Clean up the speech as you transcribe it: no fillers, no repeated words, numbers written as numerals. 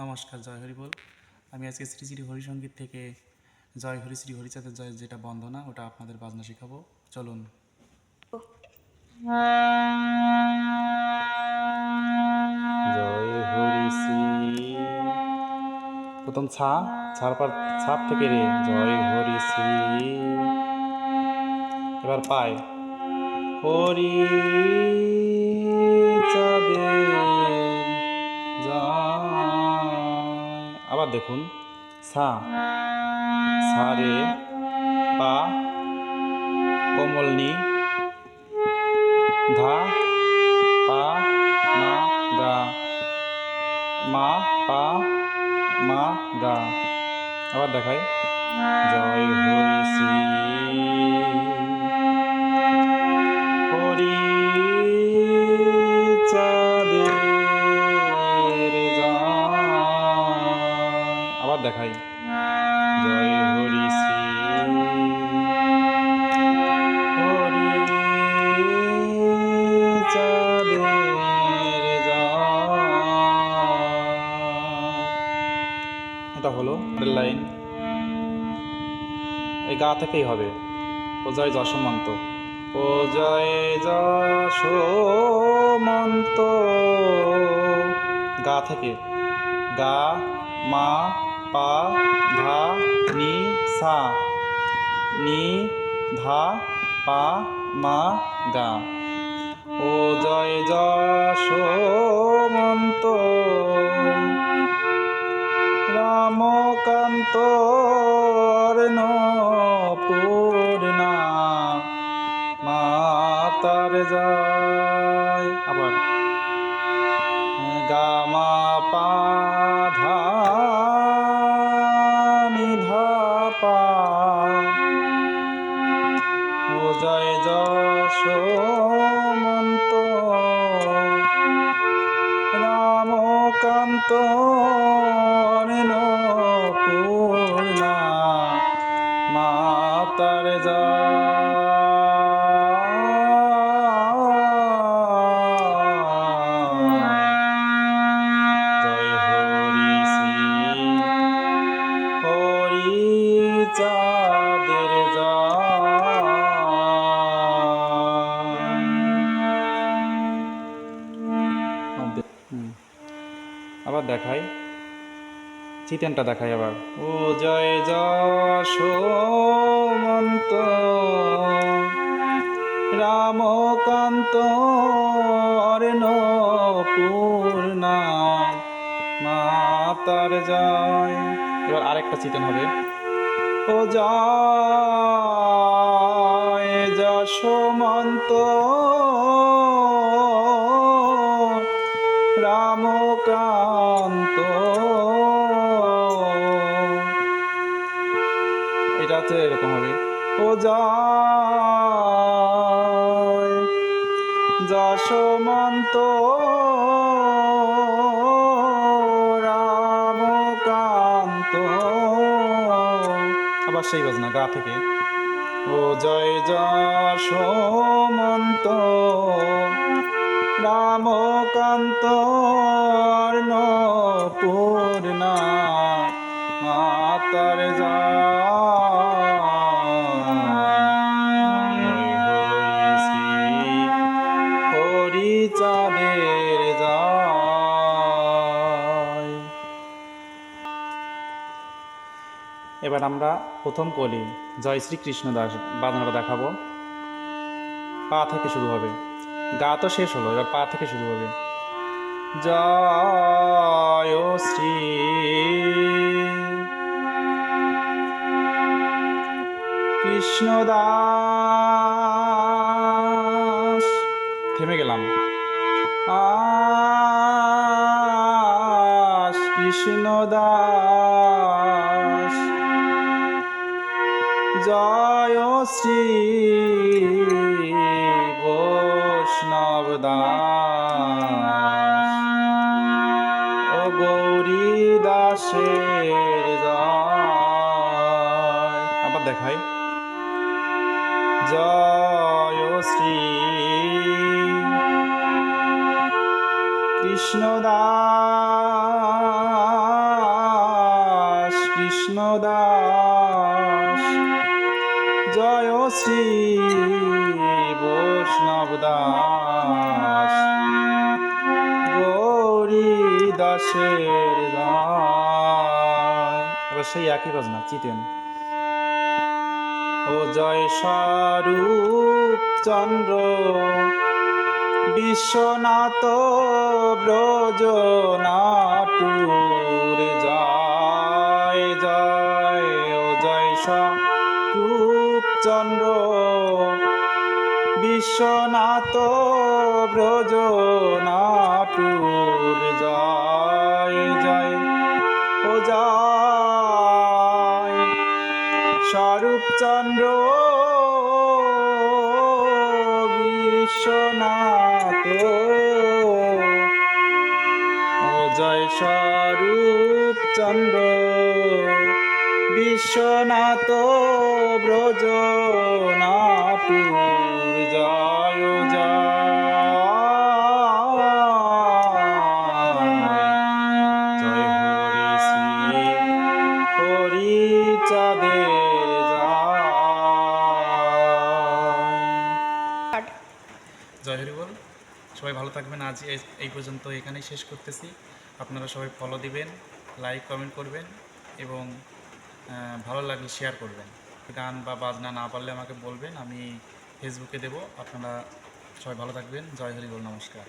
নমস্কার, জয় হরি বল। আমি আজকে শ্রী শ্রী হরিসঙ্গীত থেকে জয় হরি শ্রী হরিচাঁদের জয় যেটা বন্দনা ওটা আপনাদের বাজনা শেখাবো। চলুন। জয় হরি শ্রী, প্রথম ছাড় পর ছাপ থেকে রে, জয় হরি শ্রী। এবার পায় হরি চাঁদের জয়। আবার দেখুন সা রে পা কোমল নি ধা পা মা গা মা পা মা গা। আবার দেখাই জয় হরি শ্রী হরি চাঁদের জয়। আবার দেখাই জয় হরি শ্রী হরি চাঁদের জয়। এটা হলো লাইন, এই গা থেকেই হবে। ও জয় যশোমন্ত, ও জয় যশোমন্ত, গা থেকে গা মা পা ধা নি সা নি ধা পা মা গা। ও জয় যশোমন্ত রামকান্ত অর্ণপূর্ণা মাতার জয়। আবার গা মা পা ধা নি ধা পা। ও জয় যশোমন্ত রামকান্ত অর্ণপূর্ণা মাতার জয় হরি শ্রী হরি চাঁদের জয়। আবার দেখাই চিতেনটা দেখাই আবার। ও জয় যশোমন্ত রামকান্ত অর্ণপূর্ণা মাতার জয়। এবার আরেকটা চিতেন হবে। ও জয় যশোমন্ত রামকান্ত, এটা হচ্ছে এরকম হবে। ও জয় যশোমন্ত রামকান্ত। আবার সেই বাজনা গা থেকে। ও জয় যশোমন্ত রামকান্ত অর্ণপূর্ণা মাতার জয় হরি শ্রী হরি চাঁদের জয়। এবার আমরা প্রথম কলি জয় শ্রীকৃষ্ণ দাস বাজনাটা দেখাবো। পা থেকে শুরু হবে, গা তো শেষ হলো, এবার পা থেকে শুরু হবে। জয় শ্রী কৃষ্ণদাস, থেমে গেলাম। কৃষ্ণদাস জয় শ্রী বৈষ্ণব দাস, ও গৌরী দাসের জয়। আবার দেখাই জয় শ্রী কৃষ্ণদাস কৃষ্ণ দাস, জয় শ্রী বৈষ্ণব দাস, গৌরী দাসের দায়। এবার সেই একই বাজনা চিতেন। ও জয় স্বরূপ চন্দ্র বিশ্বনাথ ব্রজনাটুর জয় জয়। ও জয় স্বরূপ চন্দ্র বিশ্বনাথ ব্রজনাটুর জয় জয়। ও জয় স্বরূপচন্দ্র বিশ্বনাথ, ও জয় স্বরূপচন্দ্র বিশ্বনাথ ব্রজনাটুর জয় জয়। জয় হরি শ্রী হরি চাঁদের জয় হরি বল। সবাই ভালো থাকবেন। আজ এই পর্যন্ত এখানেই শেষ করতেছি। আপনারা সবাই ফলো দিবেন, লাইক কমেন্ট করবেন এবং ভালো লাগলে শেয়ার করবেন। গান বা বাজনা না পারলে আমাকে বলবেন, আমি ফেসবুকে দেব। আপনারা সবাই ভালো থাকবেন। জয় হরি বল। নমস্কার।